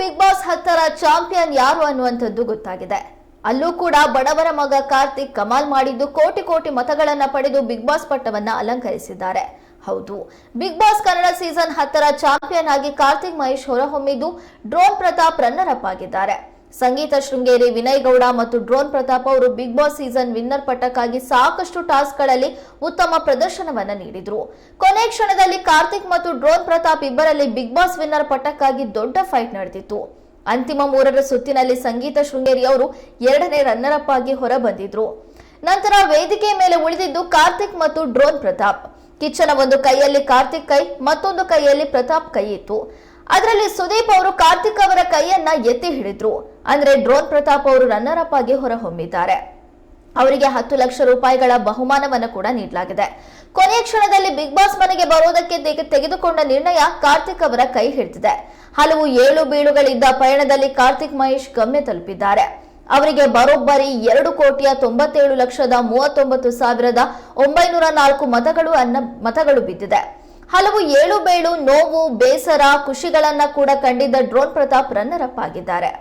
Big boss 10ರ champion ಯಾರು ಅನ್ನುವಂಥದ್ದು ಗೊತ್ತಾಗಿದೆ. ಅಲ್ಲೂ ಕೂಡ ಬಡವರ ಮಗ ಕಾರ್ತಿಕ್ ಕಮಾಲ್ ಮಾಡಿದ್ದು ಕೋಟಿ ಮತಗಳನ್ನ ಪಡೆದು ಬಿಗ್ ಬಾಸ್ ಪಟ್ಟವನ್ನ ಅಲಂಕರಿಸಿದ್ದಾರೆ. ಹೌದು, ಬಿಗ್ ಬಾಸ್ ಕನ್ನಡ ಸೀಸನ್ 10ರ ಚಾಂಪಿಯನ್ ಆಗಿ ಕಾರ್ತಿಕ್ ಮಹೇಶ್ ಹೊರಹೊಮ್ಮಿದ್ದು ಡ್ರೋನ್ ಪ್ರತಾಪ್ ರನ್ನರ್ ಅಪ್ ಆಗಿದ್ದಾರೆ. ಸಂಗೀತ ಶೃಂಗೇರಿ, ವಿನಯ್ ಗೌಡ ಮತ್ತು ಡ್ರೋನ್ ಪ್ರತಾಪ್ ಅವರು ಬಿಗ್ ಬಾಸ್ ಸೀಸನ್ ವಿನ್ನರ್ ಪಟ್ಟಕ್ಕಾಗಿ ಸಾಕಷ್ಟು ಟಾಸ್ಕ್ಗಳಲ್ಲಿ ಉತ್ತಮ ಪ್ರದರ್ಶನವನ್ನ ನೀಡಿದ್ರು. ಕೊನೆ ಕ್ಷಣದಲ್ಲಿ ಕಾರ್ತಿಕ್ ಮತ್ತು ಡ್ರೋನ್ ಪ್ರತಾಪ್ ಇಬ್ಬರಲ್ಲಿ ಬಿಗ್ ಬಾಸ್ ವಿನ್ನರ್ ಪಟ್ಟಕ್ಕಾಗಿ ದೊಡ್ಡ ಫೈಟ್ ನಡೆದಿತ್ತು. ಅಂತಿಮ 3ರ ಸುತ್ತಿನಲ್ಲಿ ಸಂಗೀತ ಶೃಂಗೇರಿ ಅವರು 2ನೇ ರನ್ನರ್ ಅಪ್ ಆಗಿ ಹೊರ ಬಂದಿದ್ರು. ನಂತರ ವೇದಿಕೆ ಮೇಲೆ ಉಳಿದಿದ್ದು ಕಾರ್ತಿಕ್ ಮತ್ತು ಡ್ರೋನ್ ಪ್ರತಾಪ್. ಕಿಚ್ಚನ ಒಂದು ಕೈಯಲ್ಲಿ ಕಾರ್ತಿಕ್ ಕೈ, ಮತ್ತೊಂದು ಕೈಯಲ್ಲಿ ಪ್ರತಾಪ್ ಕೈ ಇತ್ತು. ಅದರಲ್ಲಿ ಸುದೀಪ್ ಅವರು ಕಾರ್ತಿಕ್ ಅವರ ಕೈಯನ್ನ ಎತ್ತಿ ಹಿಡಿದ್ರು. ಅಂದ್ರೆ ಡ್ರೋನ್ ಪ್ರತಾಪ್ ಅವರು ರನ್ನರ್ ಅಪ್ ಆಗಿ ಹೊರಹೊಮ್ಮಿದ್ದಾರೆ. ಅವರಿಗೆ 10 ಲಕ್ಷ ರೂಪಾಯಿಗಳ ಬಹುಮಾನವನ್ನು ಕೂಡ ನೀಡಲಾಗಿದೆ. ಕೊನೆಯ ಕ್ಷಣದಲ್ಲಿ ಬಿಗ್ ಬಾಸ್ ಮನೆಗೆ ಬರೋದಕ್ಕೆ ತೆಗೆದುಕೊಂಡ ನಿರ್ಣಯ ಕಾರ್ತಿಕ್ ಅವರ ಕೈ ಹಿಡಿದಿದೆ. ಹಲವು ಏಳು ಬೀಳುಗಳಿದ್ದ ಪಯಣದಲ್ಲಿ ಕಾರ್ತಿಕ್ ಮಹೇಶ್ ಗಮ್ಯ ತಲುಪಿದ್ದಾರೆ. ಅವರಿಗೆ ಬರೋಬ್ಬರಿ 2,79,39,904 ಮತಗಳು ಬಿದ್ದಿದೆ. ಹಲವು ಏಳು ಬೇಳು, ನೋವು, ಬೇಸರ, ಖುಷಿಗಳನ್ನ ಕೂಡ ಕಂಡಿದ್ದ ಡ್ರೋನ್ ಪ್ರತಾಪ್ ರನ್ನರ್ ಅಪ್ ಆಗಿದ್ದಾರೆ.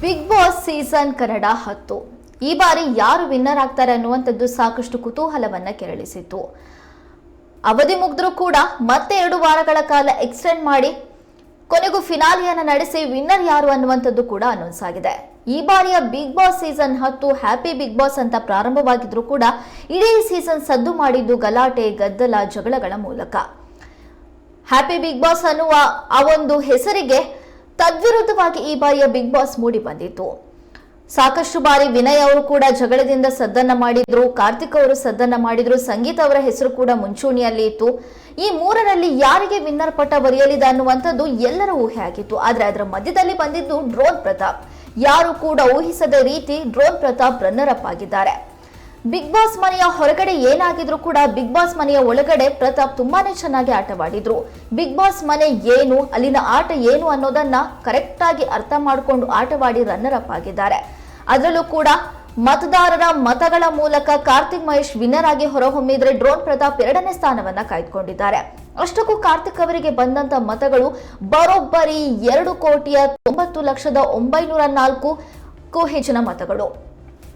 ಬಿಗ್ ಬಾಸ್ ಸೀಸನ್ ಕನ್ನಡ 10 ಈ ಬಾರಿ ಯಾರು ವಿನ್ನರ್ ಆಗ್ತಾರೆ ಅನ್ನುವಂಥದ್ದು ಸಾಕಷ್ಟು ಕುತೂಹಲವನ್ನ ಕೆರಳಿಸಿತ್ತು. ಅವಧಿ ಮುಗಿದ್ರೂ ಕೂಡ ಮತ್ತೆ 2 ವಾರಗಳ ಕಾಲ ಎಕ್ಸ್ಟೆಂಡ್ ಮಾಡಿ ಕೊನೆಗೂ ಫಿನಾಲಿಯನ್ನ ನಡೆಸಿ ವಿನ್ನರ್ ಯಾರು ಅನ್ನುವಂಥದ್ದು ಕೂಡ ಅನೌನ್ಸ್ ಆಗಿದೆ. ಈ ಬಾರಿಯ Bigg boss season 10 happy Bigg Boss ಅಂತ ಪ್ರಾರಂಭವಾಗಿದ್ರು ಕೂಡ ಇಡೀ ಸೀಸನ್ ಸದ್ದು ಮಾಡಿದ್ದು ಗಲಾಟೆ, ಗದ್ದಲ, ಜಗಳಗಳ ಮೂಲಕ. ಹ್ಯಾಪಿ ಬಿಗ್ ಬಾಸ್ ಅನ್ನುವ ಆ ಒಂದು ಹೆಸರಿಗೆ ತದ್ವಿರುದ್ಧವಾಗಿ ಈ ಬಾರಿಯ ಬಿಗ್ ಬಾಸ್ ಮೂಡಿ ಬಂದಿತ್ತು. ಸಾಕಷ್ಟು ಬಾರಿ ವಿನಯ್ ಅವರು ಕೂಡ ಜಗಳದಿಂದ ಸದ್ದನ್ನ ಮಾಡಿದ್ರು, ಕಾರ್ತಿಕ್ ಅವರು ಸದ್ದನ್ನ ಮಾಡಿದ್ರು, ಸಂಗೀತ ಅವರ ಹೆಸರು ಕೂಡ ಮುಂಚೂಣಿಯಲ್ಲಿ ಇತ್ತು. ಈ 3ರಲ್ಲಿ ಯಾರಿಗೆ ವಿನ್ನರ್ ಪಟ್ಟ ಬರೆಯಲಿದೆ ಅನ್ನುವಂಥದ್ದು ಎಲ್ಲರ ಊಹೆ ಆಗಿತ್ತು. ಆದ್ರೆ ಅದರ ಮಧ್ಯದಲ್ಲಿ ಬಂದಿದ್ದು ಡ್ರೋನ್ ಪ್ರತಾಪ್. ಯಾರು ಕೂಡ ಊಹಿಸದ ರೀತಿ ಡ್ರೋನ್ ಪ್ರತಾಪ್ ರನ್ನರ್ ಅಪ್ ಆಗಿದ್ದಾರೆ. ಬಿಗ್ ಬಾಸ್ ಮನೆಯ ಹೊರಗಡೆ ಏನಾಗಿದ್ರು ಕೂಡ ಬಿಗ್ ಬಾಸ್ ಮನೆಯ ಒಳಗಡೆ ಪ್ರತಾಪ್ ತುಂಬಾನೇ ಚೆನ್ನಾಗಿ ಆಟವಾಡಿದ್ರು. ಬಿಗ್ ಬಾಸ್ ಮನೆ ಏನು, ಅಲ್ಲಿನ ಆಟ ಏನು ಅನ್ನೋದನ್ನ ಕರೆಕ್ಟ್ ಆಗಿ ಅರ್ಥ ಮಾಡಿಕೊಂಡು ಆಟವಾಡಿ ರನ್ನರ್ ಅಪ್ ಆಗಿದ್ದಾರೆ. ಅದರಲ್ಲೂ ಕೂಡ ಮತದಾರರ ಮತಗಳ ಮೂಲಕ ಕಾರ್ತಿಕ್ ಮಹೇಶ್ ವಿನ್ನರ್ ಆಗಿ ಹೊರಹೊಮ್ಮಿದ್ರೆ ಡ್ರೋನ್ ಪ್ರತಾಪ್ 2ನೇ ಸ್ಥಾನವನ್ನ ಕಾಯ್ದುಕೊಂಡಿದ್ದಾರೆ. ಅಷ್ಟಕ್ಕೂ ಕಾರ್ತಿಕ್ ಅವರಿಗೆ ಬಂದಂತ ಮತಗಳು ಬರೋಬ್ಬರಿ 2,90,904 ಹೆಚ್ಚಿನ ಮತಗಳು.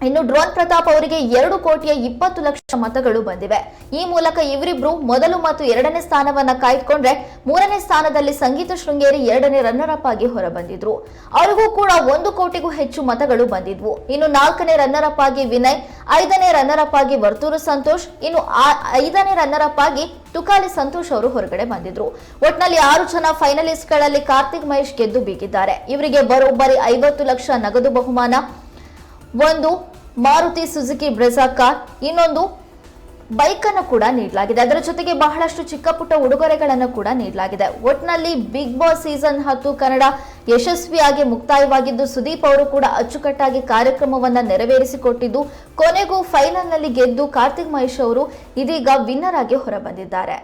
ಇನ್ನು ಡ್ರೋನ್ ಪ್ರತಾಪ್ ಅವರಿಗೆ 2,20,00,000 ಮತಗಳು ಬಂದಿವೆ. ಈ ಮೂಲಕ ಇವರಿಬ್ರು ಮೊದಲು ಮತ್ತು 2ನೇ ಸ್ಥಾನವನ್ನ ಕಾಯ್ದುಕೊಂಡ್ರೆ 3ನೇ ಸ್ಥಾನದಲ್ಲಿ ಸಂಗೀತ ಶೃಂಗೇರಿ 2ನೇ ರನ್ನರ್ ಅಪ್ ಆಗಿ ಹೊರಬಂದಿದ್ರು. ಅವರಿಗೂ ಕೂಡ 1 ಕೋಟಿಗೂ ಹೆಚ್ಚು ಮತಗಳು ಬಂದಿದ್ವು. ಇನ್ನು 4ನೇ ರನ್ನರ್ ಅಪ್ ಆಗಿ ವಿನಯ್, 5ನೇ ರನ್ನರ್ ಅಪ್ ಆಗಿ ವರ್ತೂರು ಸಂತೋಷ್, ಇನ್ನು 5ನೇ ರನ್ನರ್ ಅಪ್ ಆಗಿ ತುಕಾಲಿ ಸಂತೋಷ್ ಅವರು ಹೊರಗಡೆ ಬಂದಿದ್ರು. ಒಟ್ನಲ್ಲಿ 6 ಜನ ಫೈನಲಿಸ್ಟ್ ಗಳಲ್ಲಿ ಕಾರ್ತಿಕ್ ಮಹೇಶ್ ಗೆದ್ದು ಬೀಗಿದ್ದಾರೆ. ಇವರಿಗೆ ಬರೋಬ್ಬರಿ 50 ಲಕ್ಷ ನಗದು ಬಹುಮಾನ, ಒಂದು ಮಾರುತಿ ಸುಜುಕಿ ಬ್ರೆಜಾ ಕಾರ್, ಇನ್ನೊಂದು ಬೈಕ್ ಅನ್ನು ಕೂಡ ನೀಡಲಾಗಿದೆ. ಅದರ ಜೊತೆಗೆ ಬಹಳಷ್ಟು ಚಿಕ್ಕ ಪುಟ್ಟ ಉಡುಗೊರೆಗಳನ್ನು ಕೂಡ ನೀಡಲಾಗಿದೆ. ಒಟ್ನಲ್ಲಿ ಬಿಗ್ ಬಾಸ್ ಸೀಸನ್ 10 ಕನ್ನಡ ಯಶಸ್ವಿಯಾಗಿ ಮುಕ್ತಾಯವಾಗಿದ್ದು ಸುದೀಪ್ ಅವರು ಕೂಡ ಅಚ್ಚುಕಟ್ಟಾಗಿ ಕಾರ್ಯಕ್ರಮವನ್ನ ನೆರವೇರಿಸಿಕೊಟ್ಟಿದ್ದು ಕೊನೆಗೂ ಫೈನಲ್ ನಲ್ಲಿ ಗೆದ್ದು ಕಾರ್ತಿಕ್ ಮಹೇಶ್ ಅವರು ಇದೀಗ ವಿನ್ನರ್ ಆಗಿ ಹೊರಬಂದಿದ್ದಾರೆ.